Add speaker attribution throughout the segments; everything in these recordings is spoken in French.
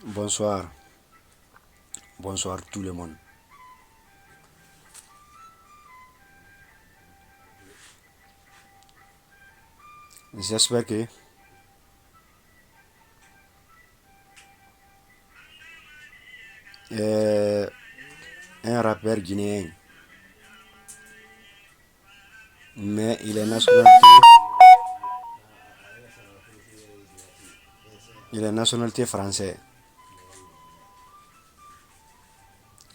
Speaker 1: Bonsoir, bonsoir tout le monde. J'espère que euh, un rappeur guinéen, mais il est nationalité français.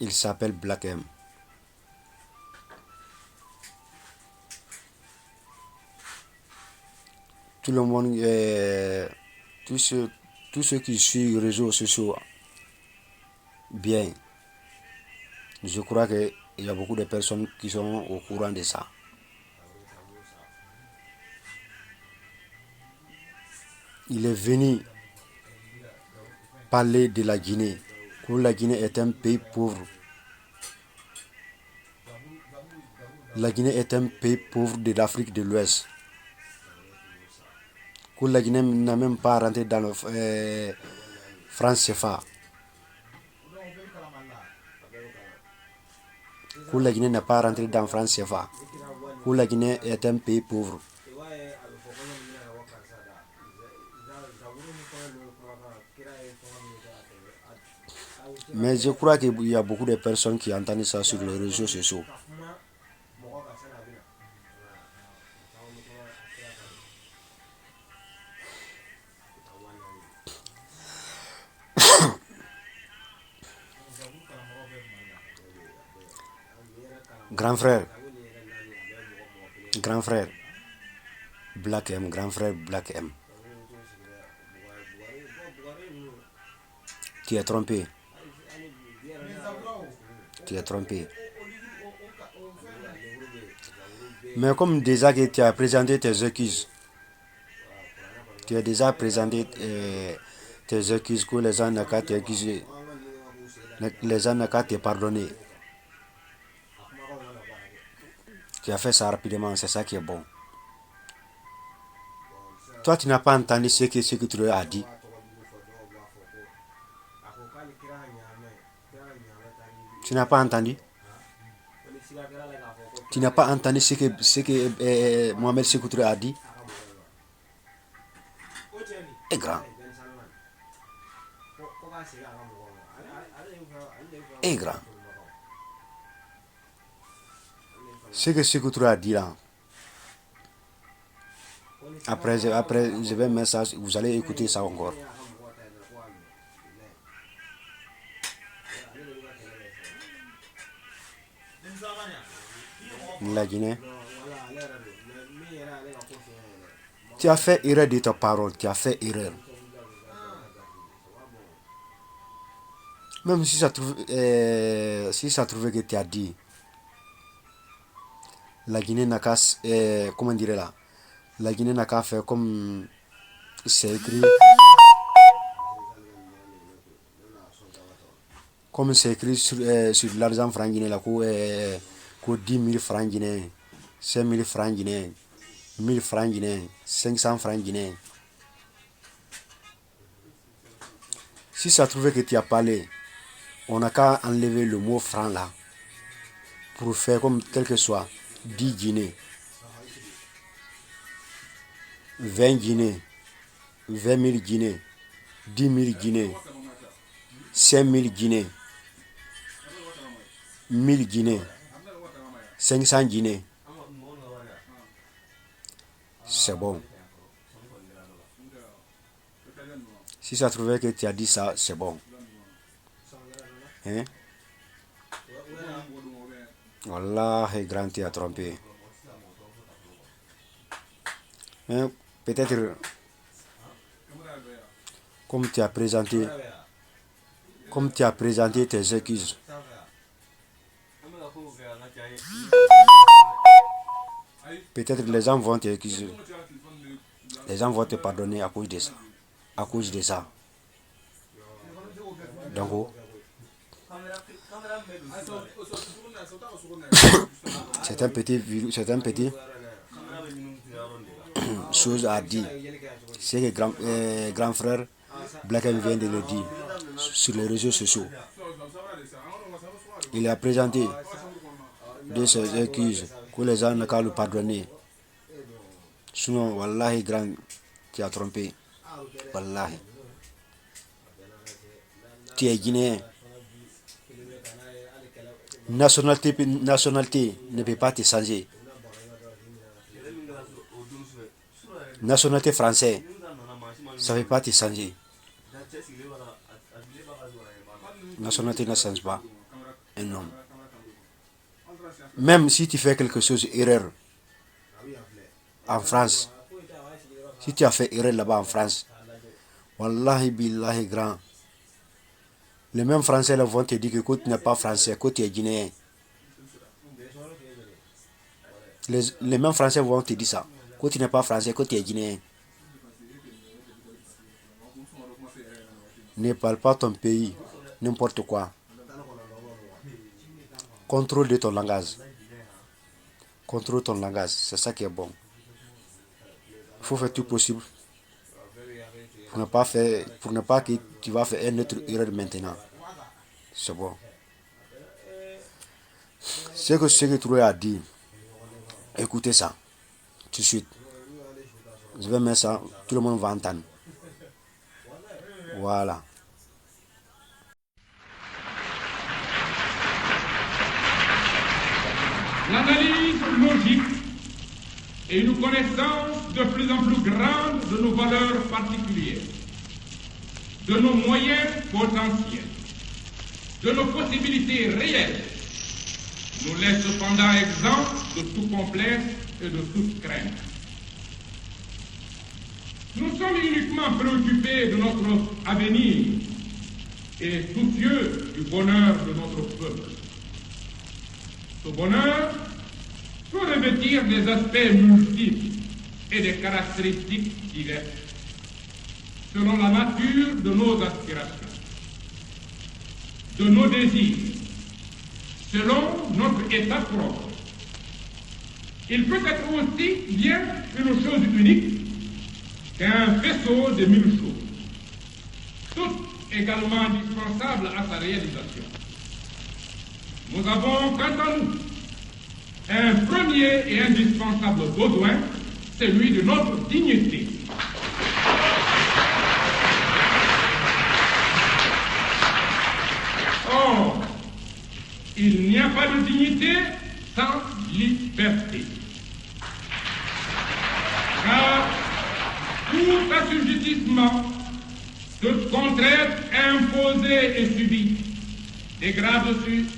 Speaker 1: Il s'appelle Black M. Tout le monde, tous ceux, tous ceux qui suivent les réseaux sociaux, bien, je crois qu'il y a beaucoup de personnes qui sont au courant de ça. Il est venu parler de la Guinée, que la Guinée est un pays pauvre. La Guinée est un pays pauvre de l'Afrique de l'Ouest. Que la Guinée n'a même pas rentré dans le franc CFA. Que la Guinée n'a pas rentré dans le franc CFA. Que la Guinée est un pays pauvre. Mais je crois qu'il y a beaucoup de personnes qui entendent ça sur les réseaux sociaux. Grand frère, grand frère, Black M, grand frère Black M. Tu es trompé. Tu es trompé. Mais comme déjà que tu as présenté tes excuses, tu as déjà présenté tes excuses que les gens n'ont qu'à t'excuser, les gens n'ont qu'à te pardonner. Tu as fait ça rapidement, c'est ça qui est bon. Toi, tu n'as pas entendu ce que tu leur as dit. Tu n'as pas entendu. Tu n'as pas entendu ce que Mohamed Sékou a dit. Et grand. Et grand. Ce que Sékou a dit là. Après, je vais mettre ça, vous allez écouter ça encore. La Guinée. Tu as fait erreur de ta parole, tu as fait erreur. Même si ça trouve que tu as dit, la Guinée n'a qu'à, comment dire là, la Guinée n'a qu'à faire comme c'est écrit, sur l'argent franc guinéen là, que 10 000 francs guinéens, 5 000 francs guinéens, 1000 francs guinéens, 500 francs guinéens. Si ça trouve que tu as parlé, on n'a qu'à enlever le mot franc là, pour faire comme tel que soit, 10 guinées, 20 guinées, 20 000 guinées, 10 000 guinées, 5 000 guinées, 1000 guinées, 500 guinées. C'est bon. Si ça trouvait que tu as dit ça, c'est bon. Hein? Wallah, grand, tu as trompé. Hein? Peut-être, comme tu as présenté tes excuses, peut-être les gens vont t'excuser. Les gens vont te pardonner à cause de ça. À cause de ça. Donc, c'est un petit chose à dire. C'est que grand frère Black M vient de le dire. sur les réseaux sociaux. Il a présenté de ses excuses que les gens n'ont qu'à le pardonner. Sinon, Wallahi, grand, tu as trompé. Wallahi. Tu es guinéen. Nationalité ne peut pas te changer. Nationalité française, ça ne peut pas te changer. Nationalité ne change pas un homme. Même si tu fais quelque chose, erreur, en France, si tu as fait erreur là-bas en France, Wallahi, billahi, grand, les mêmes Français là vont te dire que tu n'es pas français, que tu es guinéen. Les mêmes Français vont te dire ça, que tu n'es pas français, que tu es guinéen. Ne parle pas ton pays, n'importe quoi. Contrôle de ton langage. Contrôle ton langage, c'est ça qui est bon. Il faut faire tout possible pour ne pas que tu vas faire une autre erreur maintenant. C'est bon. Ce que tu as dit, écoutez ça, tout de suite. Je vais mettre ça, tout le monde va entendre. Voilà.
Speaker 2: L'analyse logique et une connaissance de plus en plus grande de nos valeurs particulières, de nos moyens potentiels, de nos possibilités réelles, nous laisse cependant exempts de tout complexe et de toute crainte. Nous sommes uniquement préoccupés de notre avenir et soucieux du bonheur de notre peuple. Ce bonheur peut revêtir des aspects multiples et des caractéristiques diverses, selon la nature de nos aspirations, de nos désirs, selon notre état propre. Il peut être aussi bien une chose unique qu'un faisceau de mille choses, toutes également indispensables à sa réalisation. Nous avons, quant à nous, un premier et indispensable besoin, celui de notre dignité. Or, il n'y a pas de dignité sans liberté. Car tout assujettissement, toute contrainte imposée et subie dégrade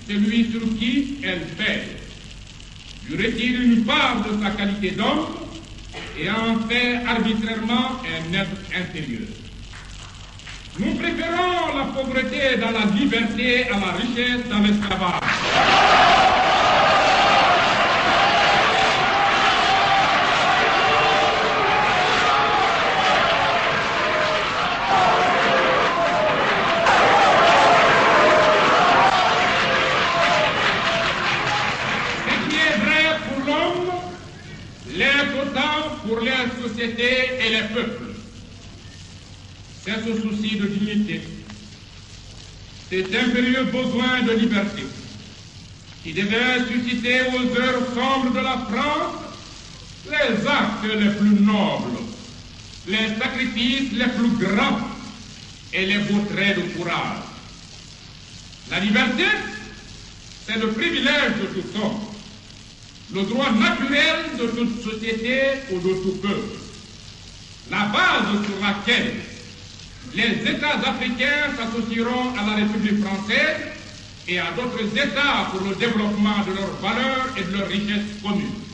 Speaker 2: celui sur qui elle pèse, lui retire une part de sa qualité d'homme et en fait arbitrairement un être intérieur. Nous préférons la pauvreté dans la liberté à la richesse dans l'esclavage. Pour les sociétés et les peuples, c'est ce souci de dignité, cet impérieux besoin de liberté qui devait susciter aux heures sombres de la France les actes les plus nobles, les sacrifices les plus grands et les beaux traits de courage. La liberté, c'est le privilège de tout homme, le droit naturel de toute société ou de tout peuple, la base sur laquelle les États africains s'associeront à la République française et à d'autres États pour le développement de leurs valeurs et de leurs richesses communes.